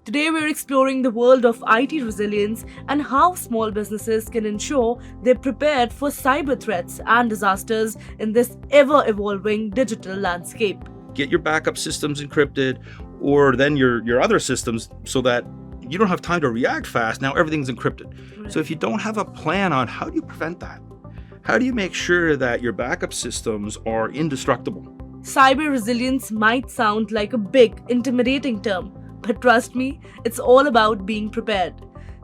Today, we're exploring the world of IT resilience and how small businesses can ensure they're prepared for cyber threats and disasters in this ever-evolving digital landscape. Get your backup systems encrypted, or then your other systems, so that you don't have time to react fast. Now everything's encrypted. Right. So if you don't have a plan on how do you prevent that? How do you make sure that your backup systems are indestructible? Cyber resilience might sound like a big, intimidating term, but trust me, it's all about being prepared.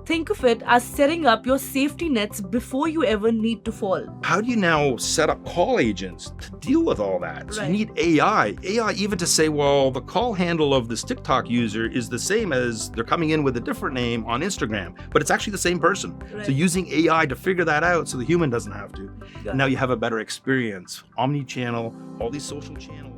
Think of it as setting up your safety nets before you ever need to fall. How do you now set up call agents to deal with all that? So Right. you need AI even to say, well, the call handle of this TikTok user is the same as they're coming in with a different name on Instagram, but it's actually the same person. Right. So using AI to figure that out so the human doesn't have to. Yeah. Now you have a better experience. Omni-channel, all these social channels.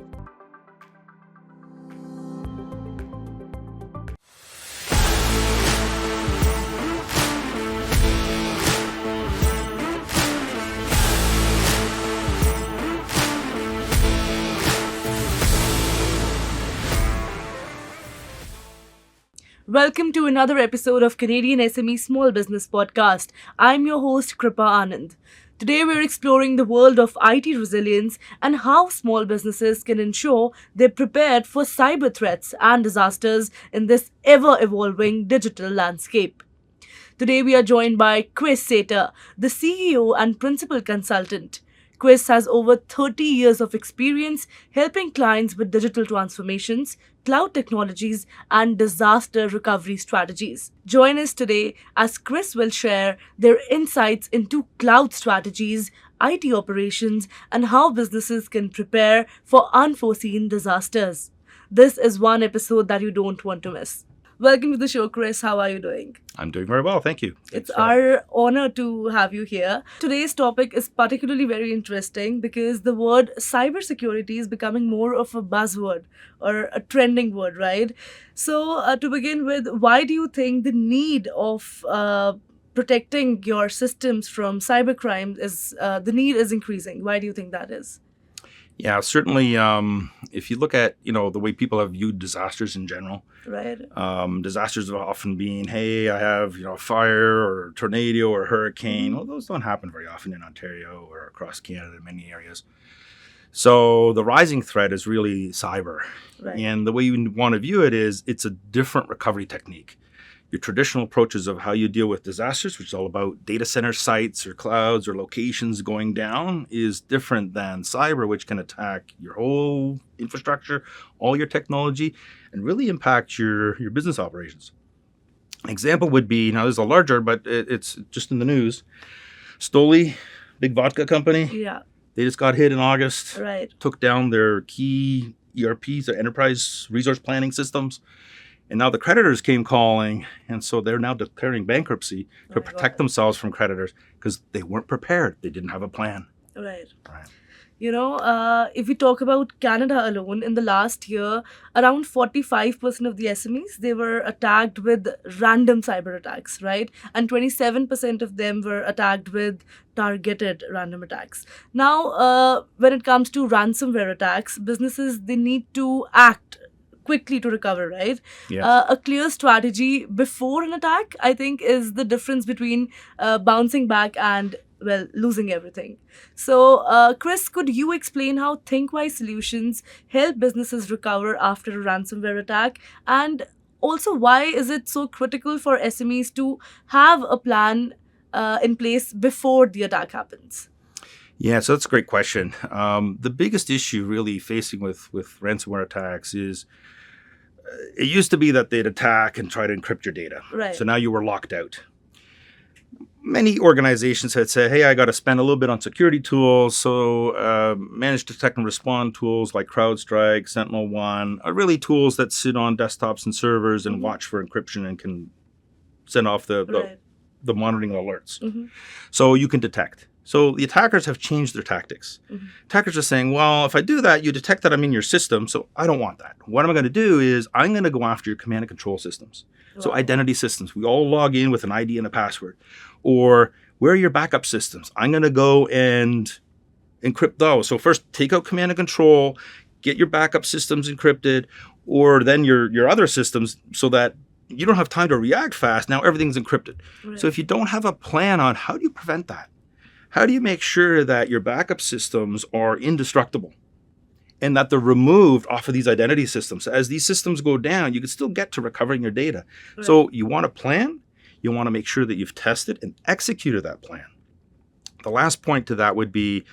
Welcome to another episode of Canadian SME Small Business Podcast. I'm your host, Kripa Anand. Today, we're exploring the world of IT resilience and how small businesses can ensure they're prepared for cyber threats and disasters in this ever-evolving digital landscape. Today, we are joined by Chris Sater, the CEO and Principal Consultant. Chris has over 30 years of experience helping clients with digital transformations, cloud technologies, and disaster recovery strategies. Join us today as Chris will share their insights into cloud strategies, IT operations, and how businesses can prepare for unforeseen disasters. This is one episode that you don't want to miss. Welcome to the show, Chris. How are you doing? I'm doing very well, thank you. It's Thanks for- our honor to have you here. Today's topic is particularly very interesting because the word cybersecurity is becoming more of a buzzword or a trending word, right? So, to begin with, why do you think the need of protecting your systems from cybercrime is increasing? Why do you think that is? Yeah, certainly. If you look at the way people have viewed disasters in general, Right. disasters have often been, hey, I have a fire or a tornado or a hurricane. Mhm. Well, those don't happen very often in Ontario or across Canada in many areas. So the rising threat is really cyber, Right. and the way you want to view it is it's a different recovery technique. Your traditional approaches of how you deal with disasters, which is all about data center sites or clouds or locations going down, is different than cyber, which can attack your whole infrastructure, all your technology, and really impact your business operations. An example would be, now there's a larger, but it's just in the news, Stoli, big vodka company, Yeah. they just got hit in August, Right. took down their key ERPs, their enterprise resource planning systems. And now the creditors came calling, and so they're now declaring bankruptcy to Oh my protect God. themselves from creditors because they weren't prepared. They didn't have a plan. Right. Right. If we talk about Canada alone, in the last year, around 45% of the SMEs, they were attacked with random cyber attacks, right? And 27% of them were attacked with targeted random attacks. Now, when it comes to ransomware attacks, businesses, they need to act quickly to recover, right? Yes. A clear strategy before an attack, I think, is the difference between bouncing back and, well, losing everything. So, Chris, could you explain how ThinkWise solutions help businesses recover after a ransomware attack? And also, why is it so critical for SMEs to have a plan in place before the attack happens? Yeah, so that's a great question. The biggest issue really facing with ransomware attacks is it used to be that they'd attack and try to encrypt your data. Right. So now you were locked out. Many organizations had said, hey, I got to spend a little bit on security tools. So managed detect and respond tools like CrowdStrike, SentinelOne are really tools that sit on desktops and servers and Mhm. watch for encryption and can send off the Right. monitoring alerts. Mhm. So you can detect. So the attackers have changed their tactics. Mhm. Attackers are saying, well, if I do that, you detect that I'm in your system, so I don't want that. What am I going to do is I'm going to go after your command and control systems. So Wow. identity systems, we all log in with an ID and a password. Or where are your backup systems? I'm going to go and encrypt those. So first take out command and control, get your backup systems encrypted, or then your other systems so that you don't have time to react fast. Now everything's encrypted. Right. So if you don't have a plan on how do you prevent that? How do you make sure that your backup systems are indestructible and that they're removed off of these identity systems? As these systems go down, you can still get to recovering your data. Right. So you want a plan. You want to make sure that you've tested and executed that plan. The last point to that would be,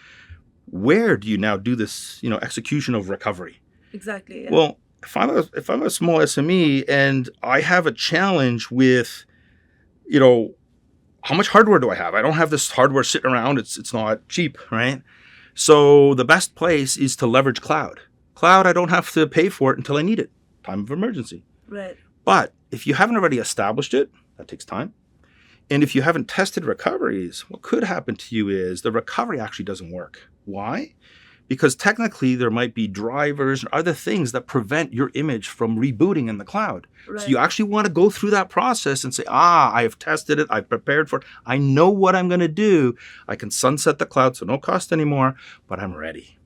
where do you now do this, execution of recovery? Exactly. Yeah. Well, if I'm a small SME and I have a challenge with, how much hardware do I have? I don't have this hardware sitting around. It's not cheap, right? So the best place is to leverage cloud. Cloud, I don't have to pay for it until I need it. Time of emergency. Right. But if you haven't already established it, that takes time. And if you haven't tested recoveries, what could happen to you is the recovery actually doesn't work. Why? Because technically there might be drivers and other things that prevent your image from rebooting in the cloud. Right. So you actually want to go through that process and say, I have tested it. I've prepared for it. I know what I'm going to do. I can sunset the cloud, so no cost anymore, but I'm ready.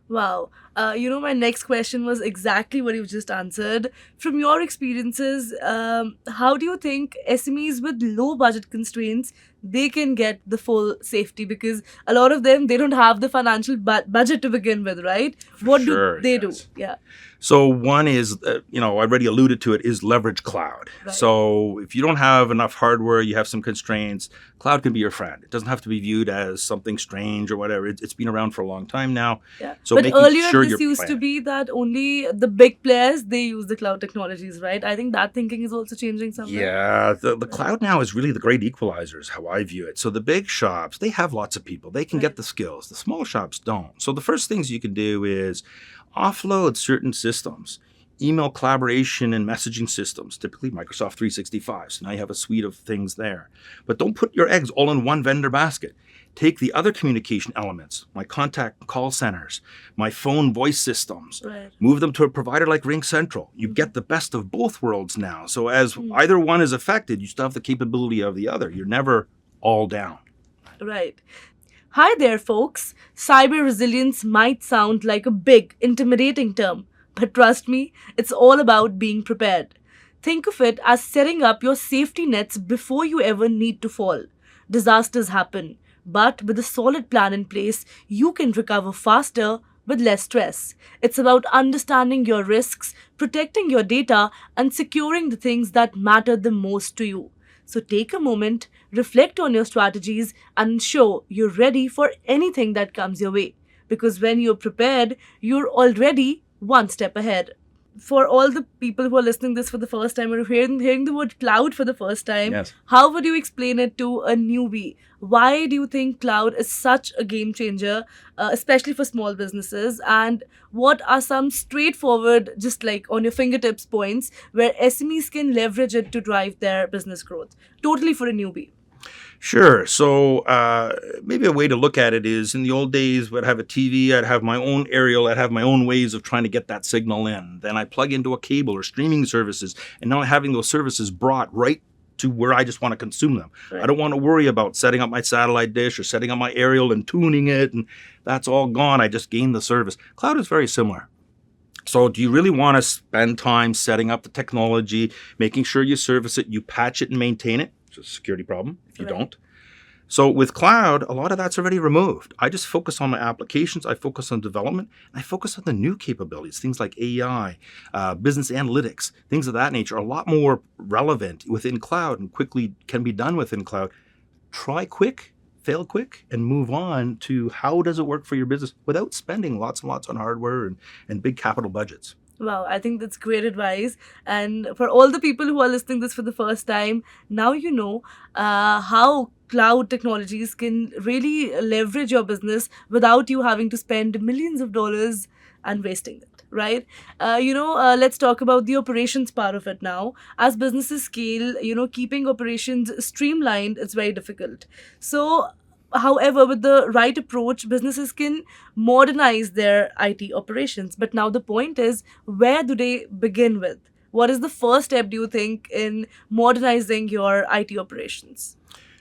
Wow. My next question was exactly what you've just answered. From your experiences, how do you think SMEs with low budget constraints, they can get the full safety? Because a lot of them, they don't have the financial budget to begin with, right? What Sure, do they yes. do? Yeah. So one is, I already alluded to it, is leverage cloud. Right. So if you don't have enough hardware, you have some constraints, cloud can be your friend. It doesn't have to be viewed as something strange or whatever. It's been around for a long time now. Yeah. So but making earlier, sure this you're used to planning. be that only the big players, they use the cloud technologies, right? I think that thinking is also changing somewhere. Yeah, the cloud now is really the great equalizer is how I view it. So the big shops, they have lots of people. They can Right. get the skills. The small shops don't. So the first things you can do is offload certain systems. Email collaboration and messaging systems, typically Microsoft 365. So now you have a suite of things there. But don't put your eggs all in one vendor basket. Take the other communication elements, my contact call centers, my phone voice systems, Right. move them to a provider like RingCentral. You get the best of both worlds now. So as either one is affected, you still have the capability of the other. You're never all down. Right. Hi there, folks. Cyber resilience might sound like a big, intimidating term, but trust me, it's all about being prepared. Think of it as setting up your safety nets before you ever need to fall. Disasters happen, but with a solid plan in place, you can recover faster with less stress. It's about understanding your risks, protecting your data, and securing the things that matter the most to you. So take a moment, reflect on your strategies, and ensure you're ready for anything that comes your way. Because when you're prepared, you're already one step ahead. For all the people who are listening this for the first time or hearing the word cloud for the first time, Yes. how would you explain it to a newbie? Why do you think cloud is such a game changer, especially for small businesses? And what are some straightforward, just like on your fingertips points, where SMEs can leverage it to drive their business growth? Totally for a newbie. Sure. So maybe a way to look at it is in the old days, I'd have a TV, I'd have my own aerial, I'd have my own ways of trying to get that signal in. Then I plug into a cable or streaming services, and now having those services brought right to where I just want to consume them. Right. I don't want to worry about setting up my satellite dish or setting up my aerial and tuning it, and that's all gone. I just gain the service. Cloud is very similar. So do you really want to spend time setting up the technology, making sure you service it, you patch it and maintain it? It's a security problem if you Right. don't. So with cloud, a lot of that's already removed. I just focus on my applications. I focus on development. And I focus on the new capabilities, things like AI, business analytics, things of that nature are a lot more relevant within cloud and quickly can be done within cloud. Try quick, fail quick, and move on to how does it work for your business without spending lots and lots on hardware and big capital budgets. Wow, I think that's great advice. And for all the people who are listening this for the first time, now you know how cloud technologies can really leverage your business without you having to spend millions of dollars and wasting it, right? Let's talk about the operations part of it now. As businesses scale, keeping operations streamlined, it's very difficult. So, however, with the right approach, businesses can modernize their IT operations. But now the point is, where do they begin with? What is the first step, do you think, in modernizing your IT operations?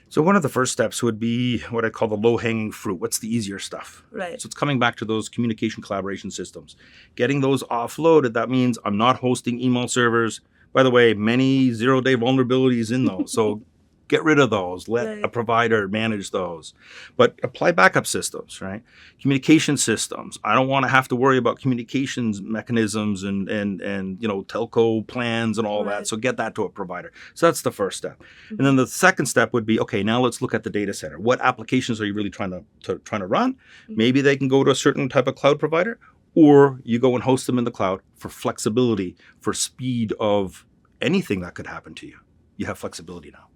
So one of the first steps would be what I call the low-hanging fruit. What's the easier stuff? Right. So it's coming back to those communication collaboration systems. Getting those offloaded, that means I'm not hosting email servers. By the way, many zero-day vulnerabilities in those. So get rid of those. Let a Right. provider manage those. But apply backup systems, right? Communication systems. I don't want to have to worry about communications mechanisms and telco plans and all that. Right. So get that to a provider. So that's the first step. And then Mhm. the second step would be, okay, now let's look at the data center. What applications are you really trying to run? Mhm. Maybe they can go to a certain type of cloud provider, or you go and host them in the cloud for flexibility, for speed of anything that could happen to you. You have flexibility now.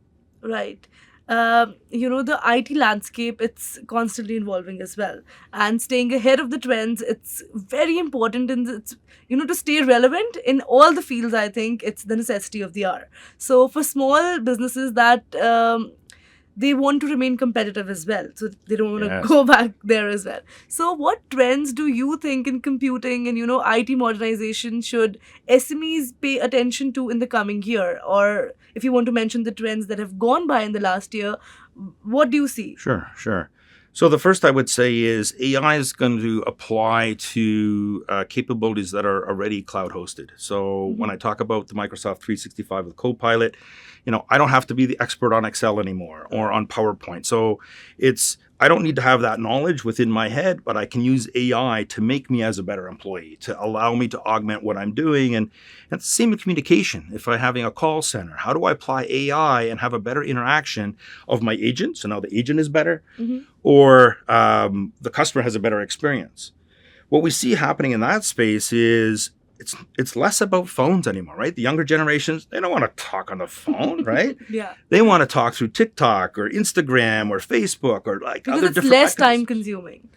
Right. The IT landscape, it's constantly evolving as well. And staying ahead of the trends, it's very important to stay relevant in all the fields. I think it's the necessity of the hour. So for small businesses that they want to remain competitive as well. So they don't want to Yes. go back there as well. So what trends do you think in computing and, IT modernization should SMEs pay attention to in the coming year? Or if you want to mention the trends that have gone by in the last year, what do you see? Sure. So the first I would say is AI is going to apply to capabilities that are already cloud hosted. So when Mhm. I talk about the Microsoft 365 with Copilot, I don't have to be the expert on Excel anymore or on PowerPoint. So I don't need to have that knowledge within my head, but I can use AI to make me as a better employee, to allow me to augment what I'm doing. And it's the same in communication. If I'm having a call center, how do I apply AI and have a better interaction of my agent? So now the agent is better, Mhm. or the customer has a better experience. What we see happening in that space is it's less about phones anymore, right? The younger generations, they don't want to talk on the phone, right? Yeah. They want to talk through TikTok or Instagram or Facebook or like Because other it's different less time mechanisms. consuming.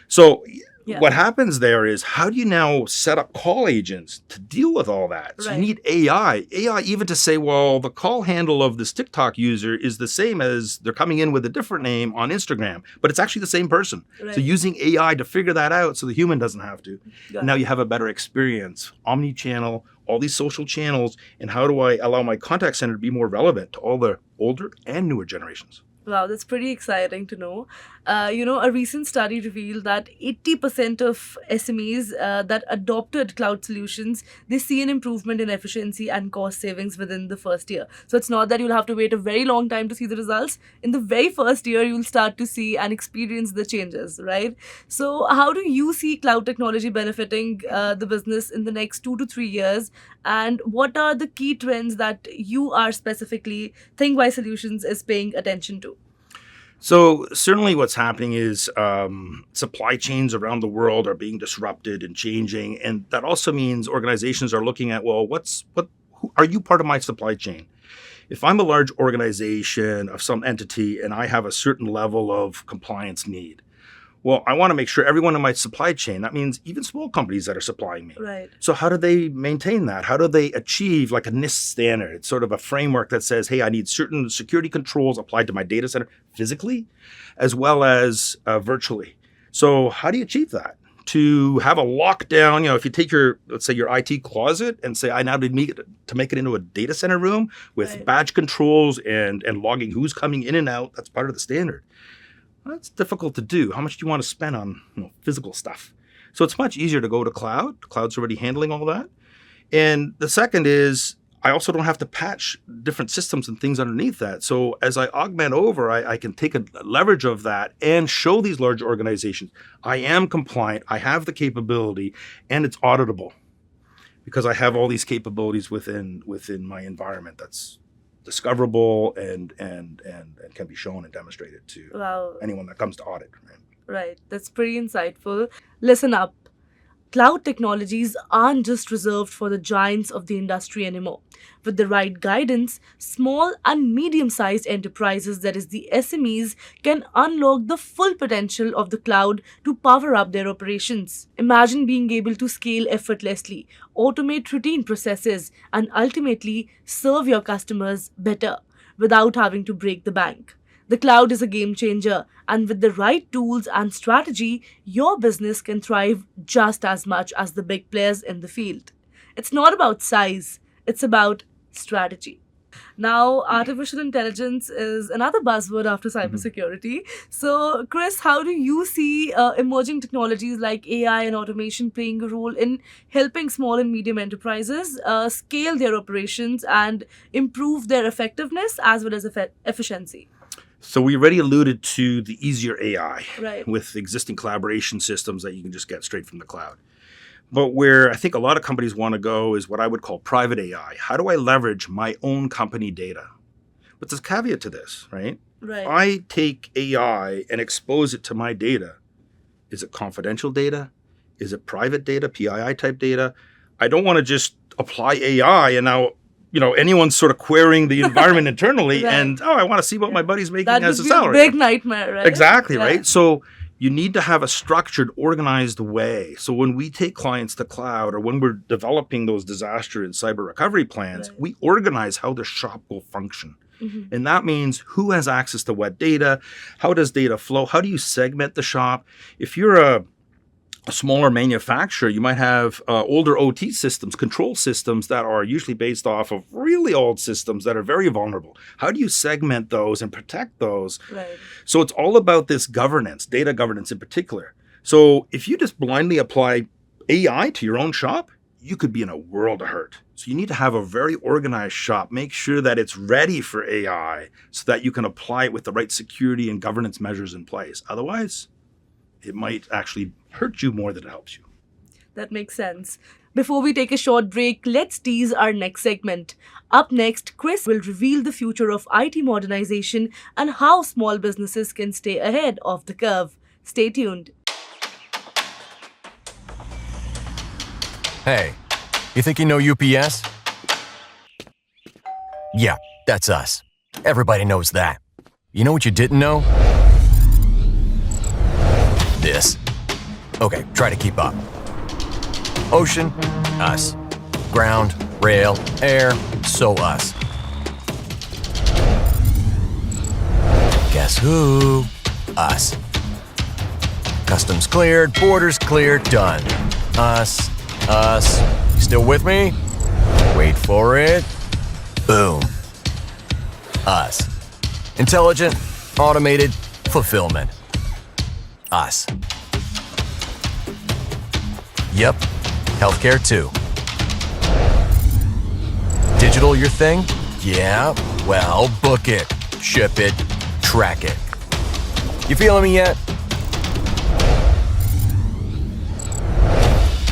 So Yeah. what happens there is, how do you now set up call agents to deal with all that? So you Right. need AI even to say, well, the call handle of this TikTok user is the same as they're coming in with a different name on Instagram, but it's actually the same person. So Right. using AI to figure that out so the human doesn't have to. Got And now it. you have a better experience, omni-channel, all these social channels, and how do I allow my contact center to be more relevant to all the older and newer generations? Wow, that's pretty exciting to know. A recent study revealed that 80% of SMEs that adopted cloud solutions, they see an improvement in efficiency and cost savings within the first year. So it's not that you'll have to wait a very long time to see the results. In the very first year, you'll start to see and experience the changes, right? So how do you see cloud technology benefiting the business in the next 2 to 3 years? And what are the key trends that you are specifically ThinkWise Solutions is paying attention to? So certainly, what's happening is supply chains around the world are being disrupted and changing, and that also means organizations are looking at, well, who, are you part of my supply chain? If I'm a large organization of some entity and I have a certain level of compliance need, well, I want to make sure everyone in my supply chain, that means even small companies that are supplying me. Right. So how do they maintain that? How do they achieve like a NIST standard? It's sort of a framework that says, hey, I need certain security controls applied to my data center physically as well as virtually. So how do you achieve that? To have a lockdown, if you take let's say your IT closet and say, I now need to make it into a data center room with Right. badge controls and logging who's coming in and out, that's part of the standard. That's difficult to do. How much do you want to spend on physical stuff? So it's much easier to go to cloud. Cloud's already handling all that. And the second is, I also don't have to patch different systems and things underneath that. So as I augment over, I can take a leverage of that and show these large organizations, I am compliant, I have the capability, and it's auditable because I have all these capabilities within my environment that's discoverable and can be shown and demonstrated to Wow. anyone that comes to audit. Right? Right. That's pretty insightful. Listen up. Cloud technologies aren't just reserved for the giants of the industry anymore. With the right guidance, small and medium sized enterprises, that is, the SMEs, can unlock the full potential of the cloud to power up their operations. Imagine being able to scale effortlessly, automate routine processes, and ultimately serve your customers better without having to break the bank. The cloud is a game changer, and with the right tools and strategy, your business can thrive just as much as the big players in the field. It's not about size, it's about strategy. Now, artificial intelligence is another buzzword after cybersecurity. So, Chris, how do you see emerging technologies like AI and automation playing a role in helping small and medium enterprises scale their operations and improve their effectiveness as well as efficiency? So we already alluded to the easier AI Right. with existing collaboration systems that you can just get straight from the cloud. But where I think a lot of companies want to go is what I would call private AI. How do I leverage my own company data? But there's a caveat to this, right? Right. I take AI and expose it to my data. Is it confidential data? Is it private data, PII type data? I don't want to just apply AI and now, anyone's sort of querying the environment internally Right. and, I want to see what my buddy's making That as would a be a salary. big nightmare, right? Exactly, Yeah. right? So you need to have a structured, organized way. So when we take clients to cloud or when we're developing those disaster and cyber recovery plans, Right. we organize how the shop will function. Mhm. And that means who has access to what data, how does data flow, how do you segment the shop? If you're a smaller manufacturer, you might have older OT systems, control systems that are usually based off of really old systems that are very vulnerable. How do you segment those and protect those? Right. So it's all about this governance, data governance in particular. So if you just blindly apply AI to your own shop, you could be in a world of hurt. So you need to have a very organized shop. Make sure that it's ready for AI so that you can apply it with the right security and governance measures in place. Otherwise, it might actually hurt you more than it helps you. That makes sense. Before we take a short break, let's tease our next segment. Up next, Chris will reveal the future of IT modernization and how small businesses can stay ahead of the curve. Stay tuned. Hey, you think you know UPS? Yeah, that's us. Everybody knows that. You know what you didn't know? This. Okay, try to keep up. Ocean, us. Ground, rail, air, so us. Guess who? Us. Customs cleared, borders cleared, done. Us. You still with me? Wait for it. Boom. Us. Intelligent, automated, fulfillment. Us. Yep. Healthcare too. Digital your thing? Yeah. Well, book it, ship it, track it. You feeling me yet?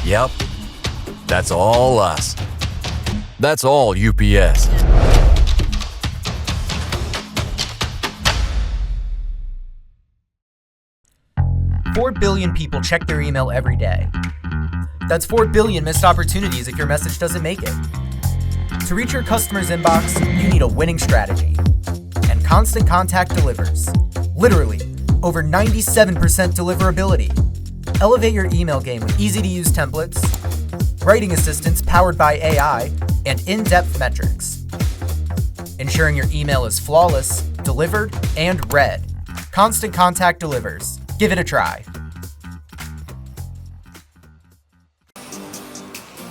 Yep. That's all us. That's all UPS. Four billion people check their email every day. That's 4 billion missed opportunities if your message doesn't make it. To reach your customer's inbox, you need a winning strategy. And Constant Contact delivers. Literally, over 97% deliverability. Elevate your email game with easy-to-use templates, writing assistants powered by AI, and in-depth metrics. Ensuring your email is flawless, delivered, and read. Constant Contact delivers. Give it a try.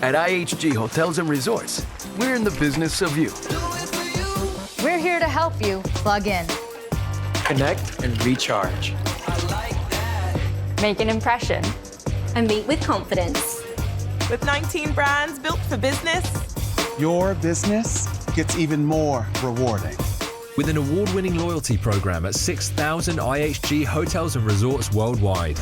At IHG Hotels and Resorts, we're in the business of you. We're here to help you plug in, Connect and recharge. make an impression, and meet with confidence. With 19 brands built for business, your business gets even more rewarding. With an award-winning loyalty program at 6,000 IHG hotels and resorts worldwide.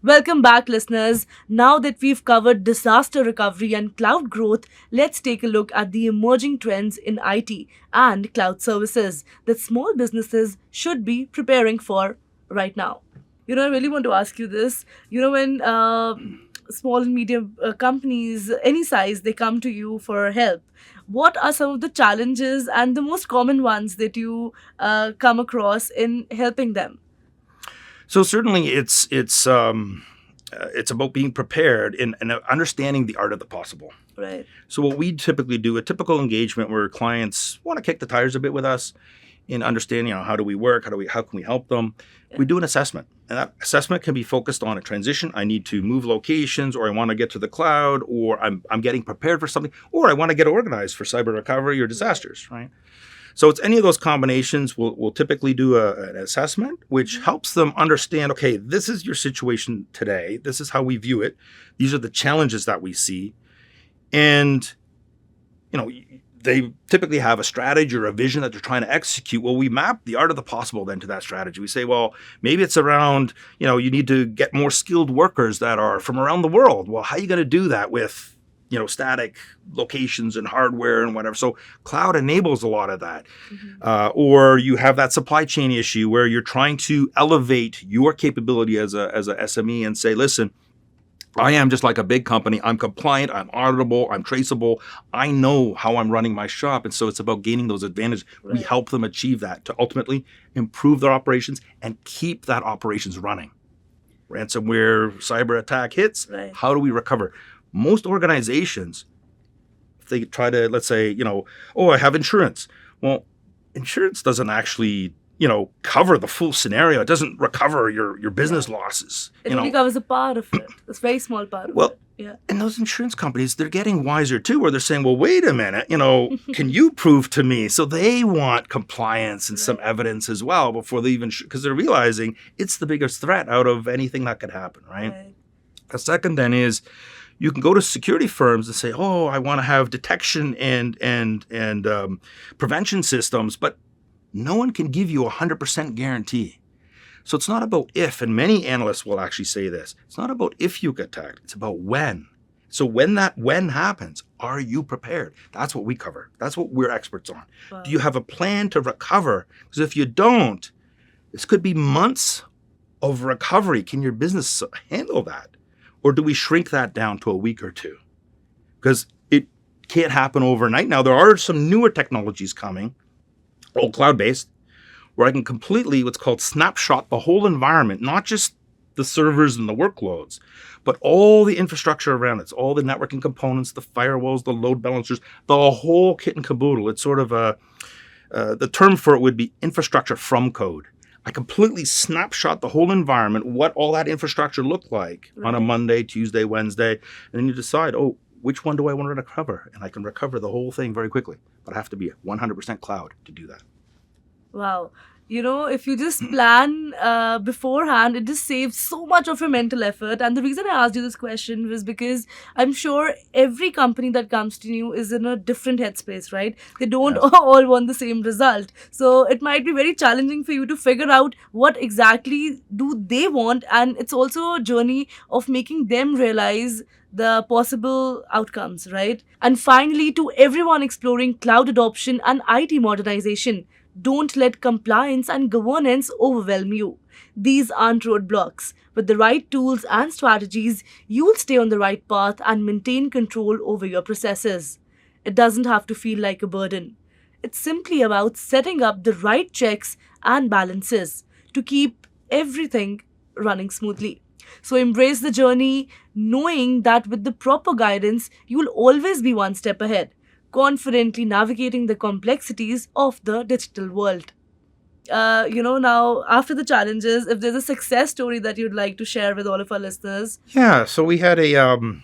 Welcome back, listeners. Now that we've covered disaster recovery and cloud growth, let's take a look at the emerging trends in IT and cloud services that small businesses should be preparing for right now. I really want to ask you this. When small and medium companies, any size, they come to you for help, what are some of the challenges and the most common ones that you come across in helping them? So certainly it's about being prepared and understanding the art of the possible. Right. So what we typically do, a typical engagement where clients want to kick the tires a bit with us, in understanding, how do we work? How can we help them? We do an assessment. And that assessment can be focused on a transition. I need to move locations, or I want to get to the cloud, or I'm getting prepared for something, or I want to get organized for cyber recovery or disasters, right? So it's any of those combinations. We'll typically do an assessment, which helps them understand, okay, this is your situation today. This is how we view it. These are the challenges that we see. And, they typically have a strategy or a vision that they're trying to execute. Well, we map the art of the possible then to that strategy. We say, well, maybe it's around, you need to get more skilled workers that are from around the world. Well, how are you going to do that with, static locations and hardware and whatever? So cloud enables a lot of that. Or you have that supply chain issue where you're trying to elevate your capability as a SME and say, listen, I am just like a big company. I'm compliant, I'm auditable, I'm traceable. I know how I'm running my shop. And so it's about gaining those advantages. Right. We help them achieve that to ultimately improve their operations and keep that operations running. Ransomware, cyber attack hits, How do we recover? Most organizations, if they try to, let's say, I have insurance. Well, insurance doesn't actually cover the full scenario. It doesn't recover your business losses. It only covers a part of it. It's a very small part of it. Yeah. And those insurance companies, they're getting wiser too, where they're saying, well, wait a minute, can you prove to me? So they want compliance and some evidence as well before they even, because they're realizing it's the biggest threat out of anything that could happen, right? A second then is, you can go to security firms and say, oh, I want to have detection and prevention systems, but no one can give you a 100% guarantee. So it's not about if, and many analysts will actually say this, it's not about if you get attacked, it's about when. So when happens, are you prepared? That's what we cover. That's what we're experts on. Wow. Do you have a plan to recover? Because if you don't, this could be months of recovery. Can your business handle that? Or do we shrink that down to a week or two? Because it can't happen overnight. Now, there are some newer technologies coming, all cloud-based, where I can completely, what's called snapshot the whole environment, not just the servers and the workloads, but all the infrastructure around it, all the networking components, the firewalls, the load balancers, the whole kit and caboodle. It's sort of the term for it would be infrastructure from code. I completely snapshot the whole environment, what all that infrastructure looked like on a Monday, Tuesday, Wednesday, and then you decide, which one do I want to recover? And I can recover the whole thing very quickly. But I have to be 100% cloud to do that. Wow. If you just plan beforehand, it just saves so much of your mental effort. And the reason I asked you this question was because I'm sure every company that comes to you is in a different headspace, right? They don't all want the same result. So it might be very challenging for you to figure out what exactly do they want. And it's also a journey of making them realize the possible outcomes, right? And finally, to everyone exploring cloud adoption and IT modernization, don't let compliance and governance overwhelm you. These aren't roadblocks. With the right tools and strategies, you'll stay on the right path and maintain control over your processes. It doesn't have to feel like a burden. It's simply about setting up the right checks and balances to keep everything running smoothly. So embrace the journey, knowing that with the proper guidance, you'll always be one step ahead, confidently navigating the complexities of the digital world. Now, after the challenges, if there's a success story that you'd like to share with all of our listeners. Yeah, so we had an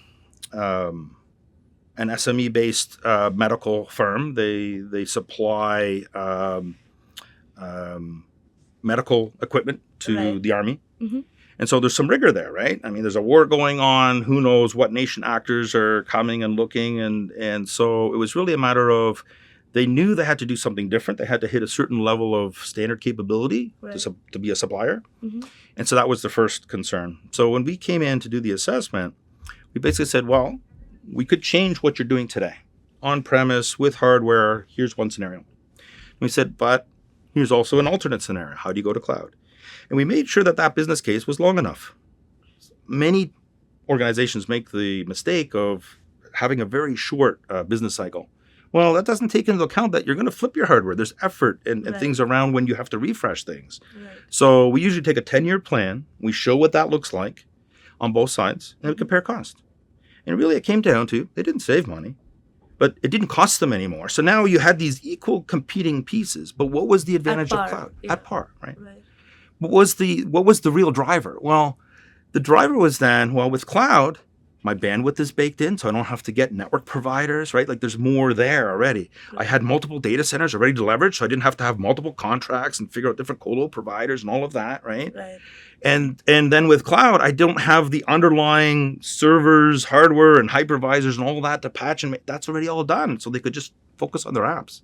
SME-based medical firm. They supply medical equipment to the Army. Mm-hmm. And so there's some rigor there, right? I mean, there's a war going on. Who knows what nation actors are coming and looking. And so it was really a matter of they knew they had to do something different. They had to hit a certain level of standard capability to be a supplier. Mm-hmm. And so that was the first concern. So when we came in to do the assessment, we basically said, well, we could change what you're doing today. On-premise, with hardware, here's one scenario. And we said, but here's also an alternate scenario. How do you go to cloud? And we made sure that business case was long enough. Many organizations make the mistake of having a very short business cycle. Well, that doesn't take into account that you're going to flip your hardware. There's effort and things around when you have to refresh things. Right. So we usually take a 10-year plan. We show what that looks like on both sides, and we compare cost. And really, it came down to they didn't save money. but it didn't cost them anymore. So now you had these equal competing pieces. But what was the advantage of cloud? At par, right? What was the real driver? Well, the driver was then, well, with cloud, my bandwidth is baked in, so I don't have to get network providers, right? Like there's more there already. I had multiple data centers already to leverage, so I didn't have to have multiple contracts and figure out different colo providers and all of that, right? And then with cloud, I don't have the underlying servers, hardware, and hypervisors and all of that to patch and make. That's already all done, so they could just focus on their apps.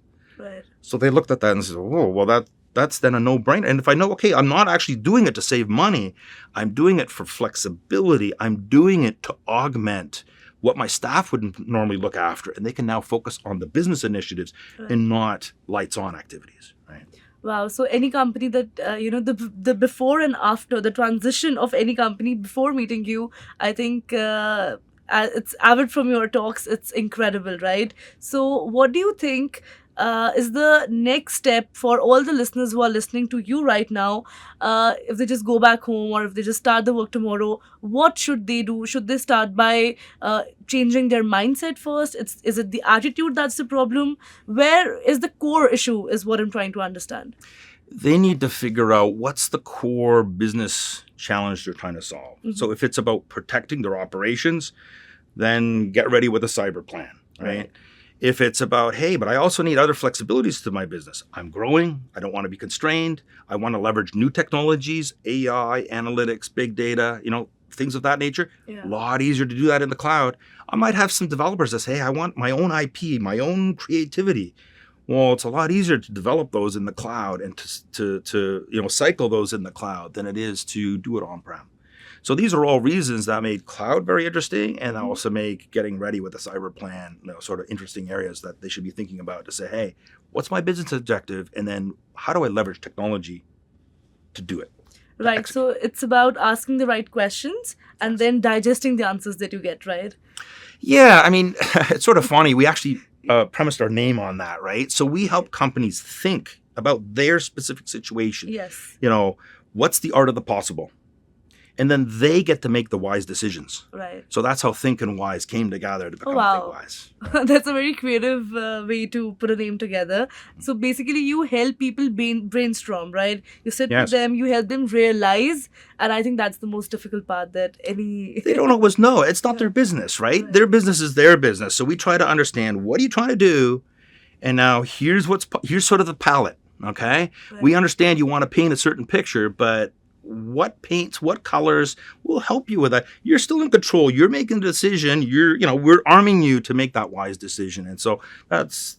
So they looked at that and said, "Oh, well, that's then a no-brainer." And if I know, okay, I'm not actually doing it to save money, I'm doing it for flexibility. I'm doing it to augment what my staff would normally look after, and they can now focus on the business initiatives and not lights-on activities, right? Wow. So any company that, the before and after, the transition of any company before meeting you, I think it's avid from your talks. It's incredible, right? So what do you think is the next step for all the listeners who are listening to you right now? If they just go back home or if they just start the work tomorrow, what should they do? Should they start by changing their mindset first? Is it the attitude that's the problem? Where is the core issue is what I'm trying to understand. They need to figure out what's the core business challenge they're trying to solve. So if it's about protecting their operations, then get ready with a cyber plan, right? If it's about, hey, but I also need other flexibilities to my business. I'm growing. I don't want to be constrained. I want to leverage new technologies, AI, analytics, big data, things of that nature. A lot easier to do that in the cloud. I might have some developers that say, hey, I want my own IP, my own creativity. Well, it's a lot easier to develop those in the cloud and to cycle those in the cloud than it is to do it on-prem. So these are all reasons that made cloud very interesting, and that also make getting ready with a cyber plan, sort of interesting areas that they should be thinking about to say, hey, what's my business objective? And then how do I leverage technology to do it? Right. So it's about asking the right questions and then digesting the answers that you get, right? Yeah. I mean, it's sort of funny. We actually premised our name on that, right? So we help companies think about their specific situation. Yes. What's the art of the possible? And then they get to make the wise decisions. Right. So that's how Think and Wise came together to become Think Wise. That's a very creative way to put a name together. So basically you help people brainstorm, right? You sit with them, you help them realize. And I think that's the most difficult part that They don't always know. It's not their business, right? Their business is their business. So we try to understand, what are you trying to do? And now here's sort of the palette, okay? We understand you want to paint a certain picture, but what paints, what colors will help you with that. You're still in control. You're making the decision. We're arming you to make that wise decision. And so that's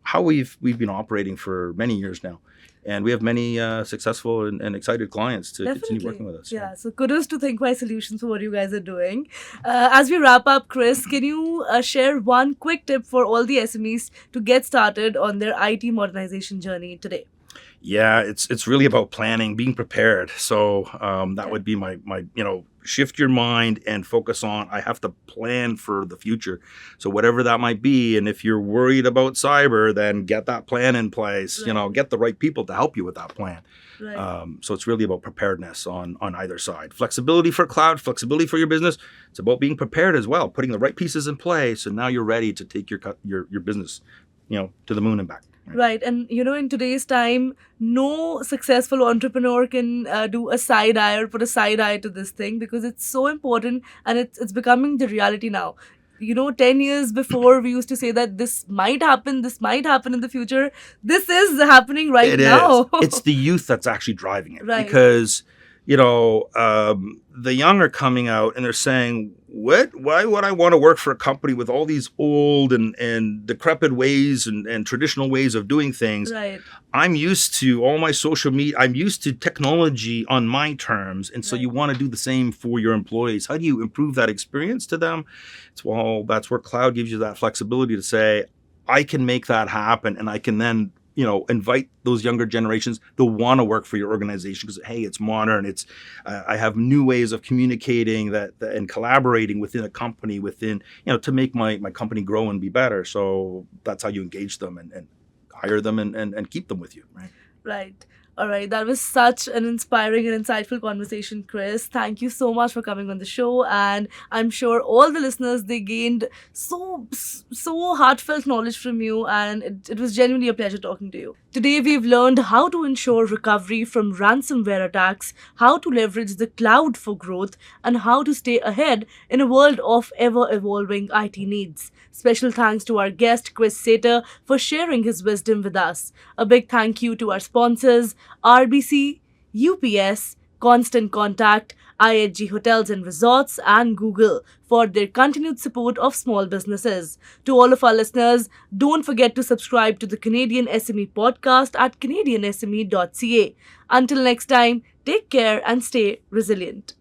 how we've been operating for many years now. And we have many successful and excited clients to continue working with us. Yeah, so kudos to ThinkWise Solutions for what you guys are doing. As we wrap up, Chris, can you share one quick tip for all the SMEs to get started on their IT modernization journey today? Yeah, it's really about planning, being prepared. So that would be my shift your mind and focus on, I have to plan for the future. So whatever that might be, and if you're worried about cyber, then get that plan in place. Get the right people to help you with that plan. So it's really about preparedness on either side. Flexibility for cloud, flexibility for your business. It's about being prepared as well, putting the right pieces in place, so now you're ready to take your business, to the moon and back. Right. And, in today's time, no successful entrepreneur can do a side eye or put a side eye to this thing, because it's so important and it's becoming the reality now. 10 years before, we used to say that this might happen in the future. This is happening right now. It's the youth that's actually driving it. Right. Because, the young are coming out and they're saying, why would I want to work for a company with all these old and decrepit ways and traditional ways of doing things? Right. I'm used to all my social media. I'm used to technology on my terms. And so you want to do the same for your employees. How do you improve that experience to them? That's where cloud gives you that flexibility to say, I can make that happen, and I can then invite those younger generations to want to work for your organization because, hey, it's modern. I have new ways of communicating and collaborating within a company, to make my company grow and be better. So that's how you engage them and hire them and keep them with you. Right. Right. All right, that was such an inspiring and insightful conversation, Chris. Thank you so much for coming on the show, and I'm sure all the listeners, they gained so heartfelt knowledge from you, and it was genuinely a pleasure talking to you. Today, we've learned how to ensure recovery from ransomware attacks, how to leverage the cloud for growth, and how to stay ahead in a world of ever-evolving IT needs. Special thanks to our guest, Chris Sater, for sharing his wisdom with us. A big thank you to our sponsors, RBC, UPS, Constant Contact, IHG Hotels and Resorts, and Google for their continued support of small businesses. To all of our listeners, don't forget to subscribe to the Canadian SME podcast at canadiansme.ca. Until next time, take care and stay resilient.